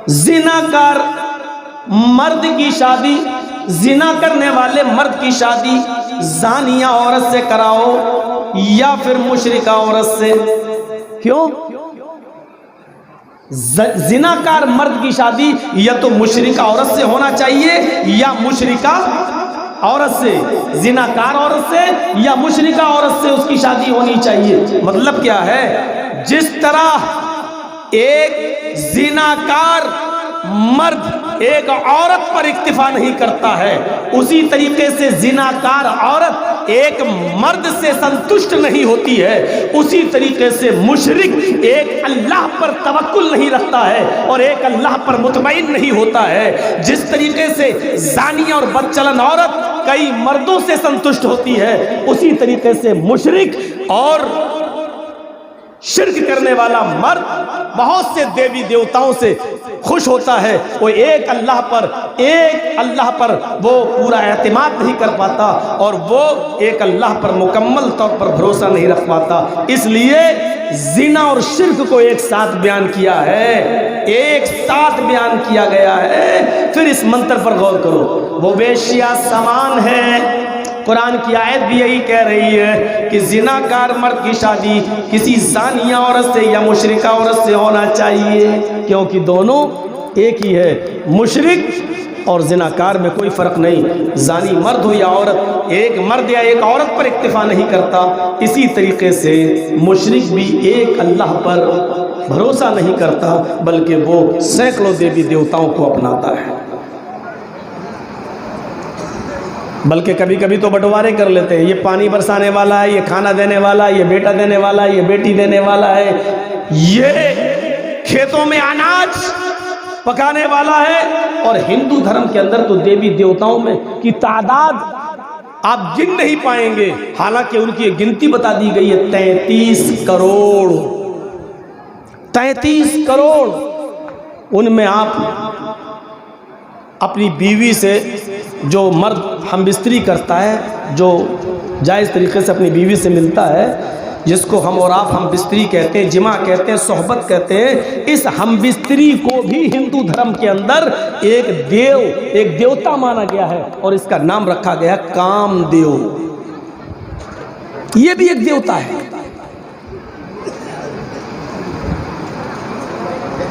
जिनाकार मर्द की शादी, जिना करने वाले मर्द की शादी जानिया औरत से कराओ या फिर मुशरिका औरत से। क्यों? जिनाकार मर्द की शादी या तो मुशरिका औरत से होना चाहिए या मुशरिका औरत से, जिनाकार औरत से या मुशरिका औरत से उसकी शादी होनी चाहिए। मतलब क्या है, जिस तरह एक जिनाकार मर्द एक औरत पर इक्तिफा नहीं करता है, उसी तरीके से जिनाकार औरत एक मर्द से संतुष्ट नहीं होती है, उसी तरीके से मुशरिक एक अल्लाह पर तवक्कुल नहीं रखता है और एक अल्लाह पर मुतमईन नहीं होता है। जिस तरीके से जानिया और बदचलन औरत कई मर्दों से संतुष्ट होती है, उसी तरीके से मुशरिक और शिर्क करने वाला मर्द बहुत से देवी देवताओं से खुश होता है। वो एक अल्लाह पर वो पूरा एतमाद नहीं कर पाता और वो एक अल्लाह पर मुकम्मल तौर पर भरोसा नहीं रख पाता। इसलिए जिना और शिर्क को एक साथ बयान किया है, एक साथ बयान किया गया है। फिर इस मंत्र पर गौर करो, वो वेश्या समान है। कुरान की आयत भी यही कह रही है कि जिनाकार मर्द की शादी किसी जानिया औरत से या मुशरिका औरत से होना चाहिए, क्योंकि दोनों एक ही है। मुशरिक और जिनाकार में कोई फ़र्क नहीं, जानी मर्द हो या औरत, एक मर्द या एक औरत पर इक्तिफा नहीं करता। इसी तरीके से मुशरिक भी एक अल्लाह पर भरोसा नहीं करता, बल्कि वो सैकड़ों देवी देवताओं को अपनाता है। बल्कि कभी कभी तो बंटवारे कर लेते हैं, ये पानी बरसाने वाला है, ये खाना देने वाला है, ये बेटा देने वाला है, ये बेटी देने वाला है, ये खेतों में अनाज पकाने वाला है। और हिंदू धर्म के अंदर तो देवी देवताओं में की तादाद आप गिन नहीं पाएंगे, हालांकि उनकी गिनती बता दी गई है 33 करोड़। 33 करोड़। उनमें आप अपनी बीवी से, जो मर्द हम बिस्तरी करता है, जो जायज़ तरीके से अपनी बीवी से मिलता है, जिसको हम और आप हम बिस्तरी कहते हैं, जिमा कहते हैं, सोहबत कहते हैं, इस हम बिस्तरी को भी हिंदू धर्म के अंदर एक देवता माना गया है और इसका नाम रखा गया कामदेव। ये भी एक देवता है।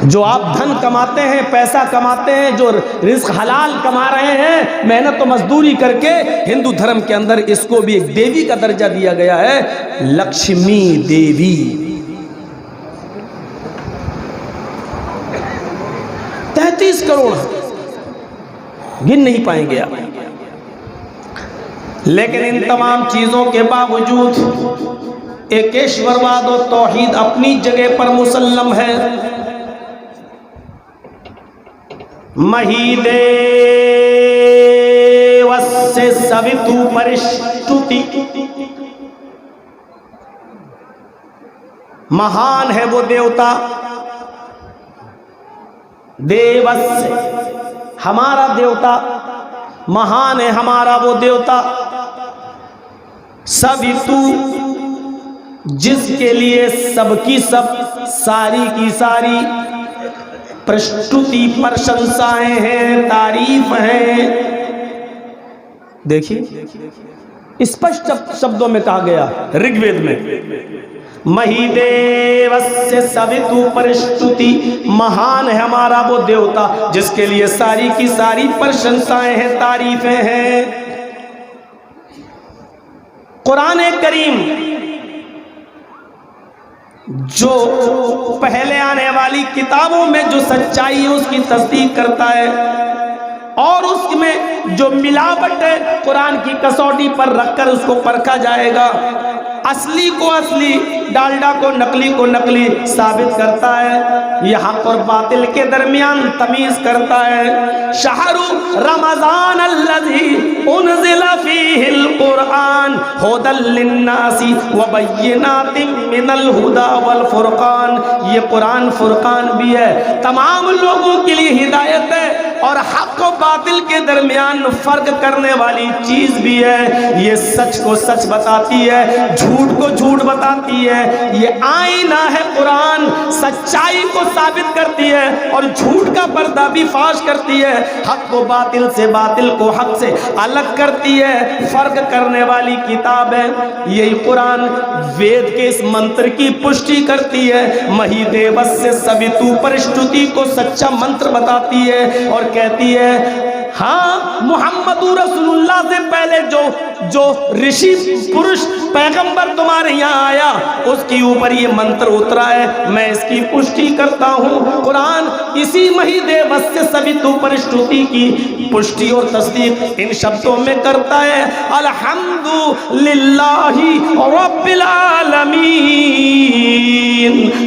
जो आप धन कमाते हैं, पैसा कमाते हैं, जो रिस्क हलाल कमा रहे हैं मेहनत और मजदूरी करके, हिंदू धर्म के अंदर इसको भी एक देवी का दर्जा दिया गया है, लक्ष्मी देवी। 33 करोड़ गिन नहीं पाएंगे आप। लेकिन इन तमाम चीजों के बावजूद एकेश्वरवाद और तौहीद अपनी जगह पर मुसल्लम है। महीदेवस्य सवितु परिष्टुति, महान है वो देवता। देवस्य, हमारा देवता, महान है हमारा वो देवता। सवितु, जिसके लिए सबकी सब, सारी की सारी प्रस्तुति प्रशंसाएं हैं, तारीफ है। देखिए स्पष्ट शब्दों में कहा गया ऋग्वेद में, महीदेवस्य सवितु परिष्टुति, महान है हमारा वो देवता जिसके लिए सारी की सारी प्रशंसाएं हैं, तारीफें हैं। कुरान करीम जो पहले आने वाली किताबों में जो सच्चाई है उसकी तस्दीक करता है, और उसमें जो मिलावट है कुरान की कसौटी पर रखकर उसको परखा जाएगा। असली को असली, डालडा को नकली साबित करता है। यह हक और बातिल के दरमियान तमीज करता है। शहरु रमजान अल्लज़ी उनज़िला फ़ीहिल कुरआन हुदल लिन्नासी व बय्यिनातिम मिनल हुदा वल फुरकान। ये कुरान फुरकान भी है, तमाम लोगों के लिए हिदायत है, और हक और बातिल के दरमियान फर्क करने वाली चीज भी है। ये सच को सच बताती है, झूठ को झूठ बताती है। ये आईना है कुरान, सच्चाई को साबित करती है और झूठ का पर्दा भी फाश करती है। हक को बातिल से, बातिल को हक से अलग करती है, फर्क करने वाली किताब है यही कुरान। वेद के इस मंत्र की पुष्टि करती है। मही देवस्य सवितु परिष्टुति को सच्चा मंत्र बताती है और कहती है हाँ, मुहम्मदुर रसूलुल्लाह से पहले जो ऋषि पुरुष पैगंबर तुम्हारे यहाँ आया उसके ऊपर ये मंत्र उतरा है, मैं इसकी पुष्टि करता हूँ। कुरान इसी मही देवस्य सवितु परिष्टुति की पुष्टि और तस्दीक इन शब्दों में करता है, अल्हम्दुलिल्लाहि रब्बिल आलमीन।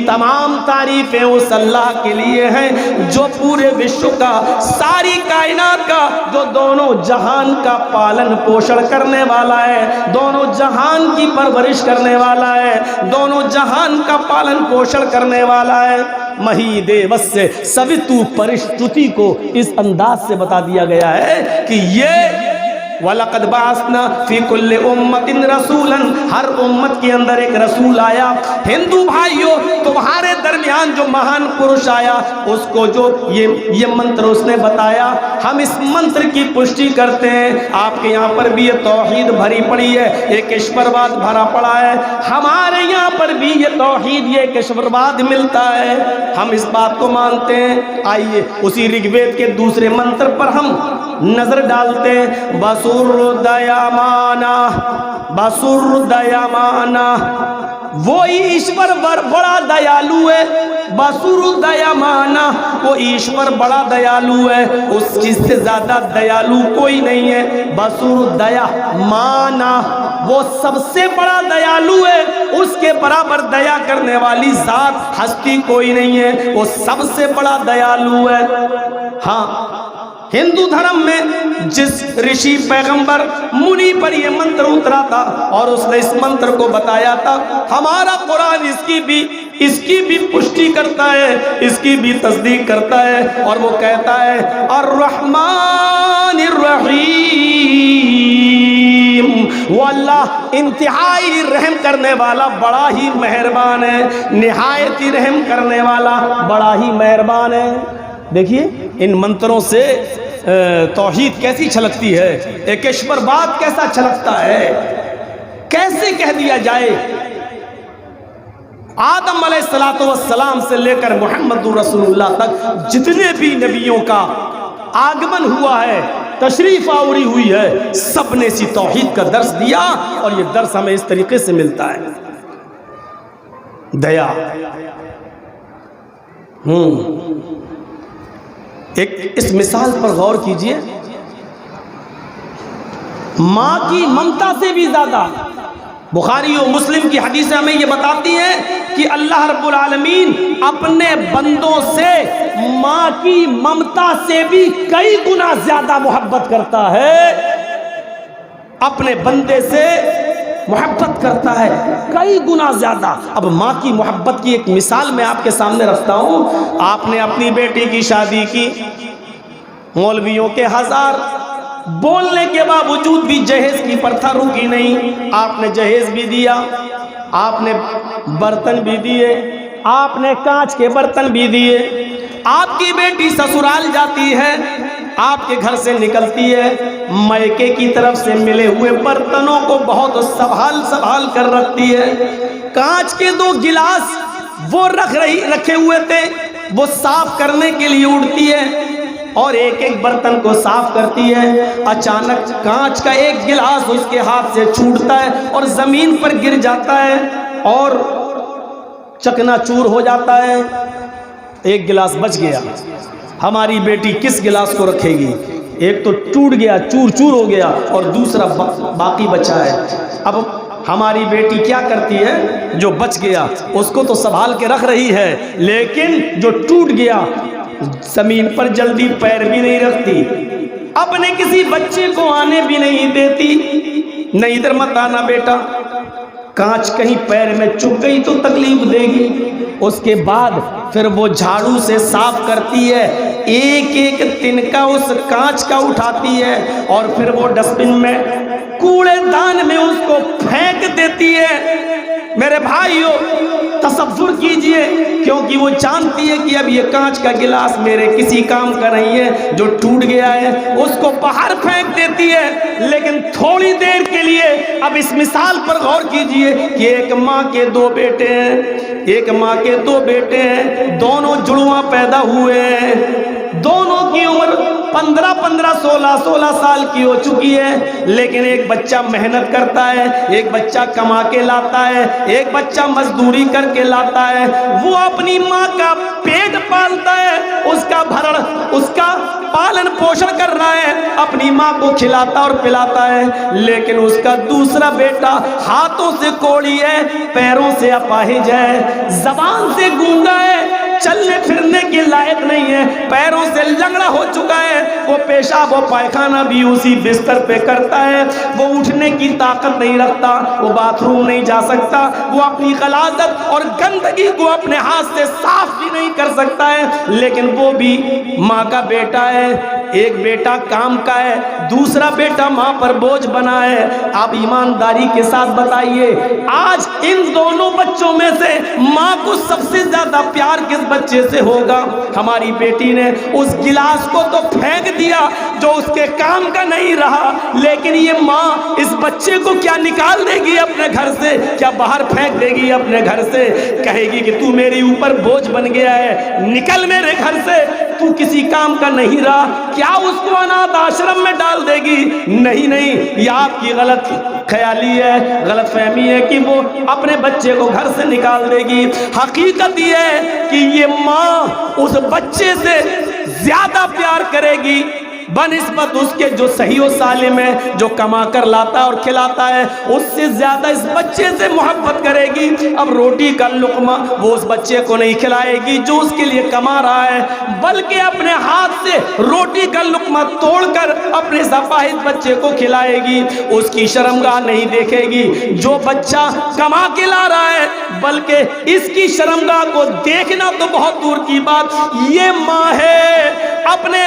तमाम तारीफें उस अल्लाह के लिए हैं जो पूरे विश्व का, सारी कायनात का, जो दोनों जहान का पालन पोषण करने वाला है, दोनों जहान की परवरिश करने वाला है, दोनों जहान का पालन पोषण करने वाला है। मही देवस्य सवितु परिष्टुति को इस अंदाज से बता दिया गया है कि ये वलक़द बाअसना फी कुल्लि उम्मतिन रसूलन, हर उम्मत के अंदर एक रसूल आया। हिंदू भाइयों, तुम्हारे दरमियान जो महान पुरुष आया उसको जो ये मंत्र उसने बताया, हम इस मंत्र की पुष्टि करते हैं। आपके यहाँ पर भी ये तौहीद भरी पड़ी है, एक ईश्वरवाद भरा पड़ा है। हमारे यहाँ पर भी ये तौहीद, ये ईश्वरवाद मिलता है, हम इस बात को मानते हैं। आइए उसी ऋग्वेद के दूसरे मंत्र पर हम नजर डालते हैं। बसुरदयामाना, बसुरदयामाना, वो ईश्वर बड़ा दयालु है। बसुरदयामाना, वो ईश्वर बड़ा दयालु है, उसकी से ज्यादा दयालु कोई नहीं है। बसुरदयामाना, वो सबसे बड़ा दयालु है, उसके बराबर दया करने वाली जात हस्ती कोई नहीं है, वो सबसे बड़ा दयालु है। हाँ, हिंदू धर्म में जिस ऋषि पैगंबर मुनि पर यह मंत्र उतरा था और उसने इस मंत्र को बताया था, हमारा कुरान इसकी भी पुष्टि करता है, इसकी भी तस्दीक करता है और वो कहता है अर्रहमानिर रहीम, वो अल्लाह इंतहाई रहम करने वाला, बड़ा ही मेहरबान है, निहायत ही रहम करने वाला, बड़ा ही मेहरबान है। देखिए इन मंत्रों से तौहीद कैसी छलकती है, एक ईश्वरवाद कैसा छलकता है। कैसे कह दिया जाए आदम अलैहिस्सलाम से लेकर मुहम्मदुर रसूलुल्लाह तक जितने भी नबियों का आगमन हुआ है, तशरीफ आवरी हुई है, सब ने इसी तौहीद का दर्स दिया और ये दर्स हमें इस तरीके से मिलता है। दया, एक इस मिसाल पर गौर कीजिए, माँ की ममता से भी ज्यादा, बुखारी और मुस्लिम की हदीसें हमें ये बताती हैं कि अल्लाह रब्बुल आलमीन अपने बंदों से माँ की ममता से भी कई गुना ज्यादा मोहब्बत करता है, अपने बंदे से मोहब्बत करता है कई गुना ज्यादा। अब माँ की मोहब्बत की एक मिसाल मैं आपके सामने रखता हूँ। आपने अपनी बेटी की शादी की, मौलवियों के हजार बोलने के बावजूद भी जहेज की प्रथा रुकी नहीं। आपने जहेज भी दिया, आपने बर्तन भी दिए, आपने कांच के बर्तन भी दिए। आपकी बेटी ससुराल जाती है, आपके घर से निकलती है, मैके की तरफ से मिले हुए बर्तनों को बहुत संभाल कर रखती है। कांच के 2 गिलास वो रखे हुए थे, वो साफ करने के लिए उठती है और एक एक बर्तन को साफ करती है। अचानक कांच का 1 गिलास उसके हाथ से छूटता है और जमीन पर गिर जाता है और चकनाचूर हो जाता है। 1 गिलास बच गया। हमारी बेटी किस गिलास को रखेगी? एक तो टूट गया, चूर चूर हो गया और दूसरा बाकी बचा है। अब हमारी बेटी क्या करती है? जो बच गया उसको तो संभाल के रख रही है, लेकिन जो टूट गया जमीन पर जल्दी पैर भी नहीं रखती, अपने किसी बच्चे को आने भी नहीं देती। नहीं इधर मत आना बेटा, कांच कहीं पैर में चुभ गई तो तकलीफ देगी। उसके बाद फिर वो झाड़ू से साफ करती है, एक एक तिनका उस कांच का उठाती है और फिर वो डस्टबिन में कूड़ेदान में उसको फेंक देती है। मेरे भाइयों तसव्वुर कीजिए, क्योंकि वो जानती है कि अब ये कांच का गिलास मेरे किसी काम का नहीं है, जो टूट गया है, उसको बाहर फेंक देती है। लेकिन थोड़ी देर के लिए अब इस मिसाल पर गौर कीजिए कि एक माँ के दो बेटे हैं, एक माँ के दो बेटे हैं, दोनों जुड़वा पैदा हुए हैं, दोनों की उम्र 15-15, 16-16 साल की हो चुकी है। लेकिन एक बच्चा मेहनत करता है, एक बच्चा कमा के लाता है, एक बच्चा मजदूरी करके लाता है, वो अपनी माँ का पेट पालता है, उसका पालन पोषण कर रहा है, अपनी माँ को खिलाता और पिलाता है। लेकिन उसका दूसरा बेटा हाथों से कोढ़ी है, पैरों से अपाहिज है, जबान से गूंगा है, चलने फिरने के लायक नहीं है, पैरों से लंगड़ा हो चुका है, वो पेशाब और पायखाना भी उसी बिस्तर पे करता है, वो उठने की ताकत नहीं रखता, वो बाथरूम नहीं जा सकता, वो अपनी गलाजत और गंदगी को अपने हाथ से साफ भी नहीं कर सकता है। लेकिन वो भी माँ का बेटा है, एक बेटा काम का है, दूसरा बेटा माँ पर बोझ बना है। आप ईमानदारी के साथ बताइए, आज इन दोनों बच्चों में से माँ को सबसे ज्यादा प्यार किस बच्चे से होगा? हमारी बेटी ने उस गिलास को तो फेंक दिया जो उसके काम का नहीं रहा, लेकिन ये माँ इस बच्चे को क्या निकाल देगी अपने घर से? क्या बाहर फेंक देगी अपने घर से? कहेगी कि तू मेरे ऊपर बोझ बन गया है, निकल मेरे घर से, तू किसी काम का नहीं रहा। क्या उसको अनाथ आश्रम में डाल देगी? नहीं नहीं, ये आपकी गलत ख्याली है, गलत फहमी है कि वो अपने बच्चे को घर से निकाल देगी। हकीकत ये है कि ये माँ उस बच्चे से ज्यादा प्यार करेगी बनिस्बत उसके जो सही व सालिम है, जो कमा कर लाता है और खिलाता है, उससे ज्यादा इस बच्चे से मोहब्बत करेगी। अब रोटी का लुकमा वो उस बच्चे को नहीं खिलाएगी जो उसके लिए कमा रहा है, बल्कि अपने हाथ से रोटी का लुकमा तोड़कर अपने अपाहिज बच्चे को खिलाएगी। उसकी शर्मगाह नहीं देखेगी जो बच्चा कमा के ला रहा है, बल्कि इसकी शर्मगाह को देखना तो बहुत दूर की बात। ये माँ है, अपने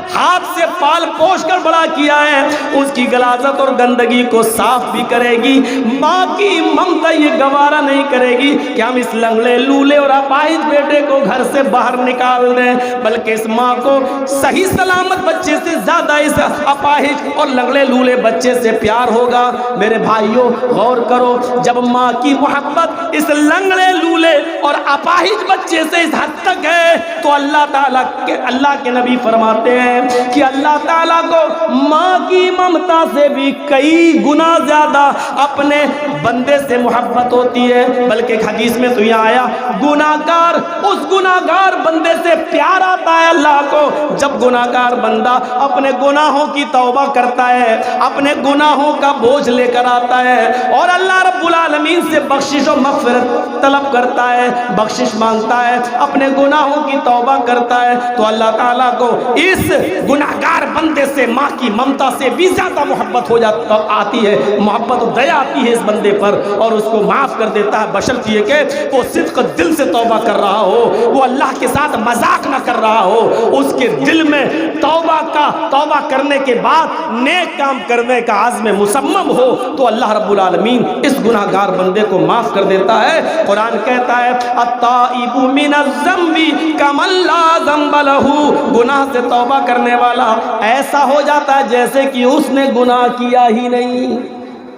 हाथ से पाल पोष कर बड़ा किया है, उसकी गलाजत और गंदगी को साफ भी करेगी। माँ की ममता ये गवारा नहीं करेगी कि हम इस लंगड़े लूले और अपाहिज बेटे को घर से बाहर निकाल दें, बल्कि इस माँ को सही सलामत बच्चे से ज्यादा इस अपाहिज और लंगड़े लूले बच्चे से प्यार होगा। मेरे भाइयों गौर करो, जब माँ की मोहब्बत इस लंगड़े लूले और अपाहिज बच्चे से इस हद तक है, तो अल्लाह के नबी फरमाते हैं कि अल्लाह ताला को माँ की ममता से भी कई गुना ज्यादा अपने बंदे से मोहब्बत होती है। बल्कि हदीस में तो यह आया, गुनाहगार उस गुनाहगार बंदे से प्यार आता है अल्लाह को जब गुनाहगार बंदा अपने गुनाहों की तौबा करता है, अपने गुनाहों का बोझ लेकर आता है और अल्लाह रब्बुल आलमीन से बख्शिश और मग़फ़िरत तलब करता है, बख्शिश मांगता है, अपने गुनाहों की तौबा करता है, तो अल्लाह ताला को इस गुनाहगार बंदे से माँ की ममता से भी ज्यादा मोहब्बत हो जाती आती है, मोहब्बत और दया आती है इस बंदे पर और उसको माफ कर देता है, बशर्ते ये कि वो सिद्क़ दिल से तौबा कर रहा हो, वो अल्लाह के साथ मजाक ना कर रहा हो, उसके दिल में तौबा करने के बाद नेक काम करने का आज़्म मुसम्मम हो, तो अल्लाह रब्बुल आलमीन इस गुनाहगार बंदे को माफ कर देता है। कुरान कहता है, अत्ताइबु मिनज़्ज़म्बि कमन ला ज़म्ब लहू, गुनाह से तौबा करने वाला ऐसा हो जाता है जैसे कि उसने गुनाह किया ही नहीं।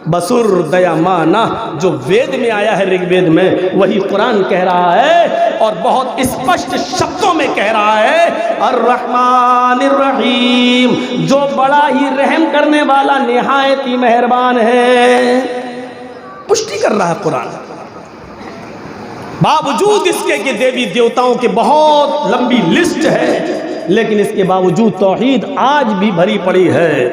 बसुर दयामाना जो वेद में आया है, ऋग्वेद में, वही कुरान कह रहा है और बहुत स्पष्ट शब्दों में कह रहा है, अर्रहमानिर रहीम, जो बड़ा ही रहम करने वाला निहायत ही मेहरबान है। पुष्टि कर रहा है कुरान, बावजूद इसके कि देवी देवताओं की बहुत लंबी लिस्ट है, लेकिन इसके बावजूद तौहीद आज भी भरी पड़ी है।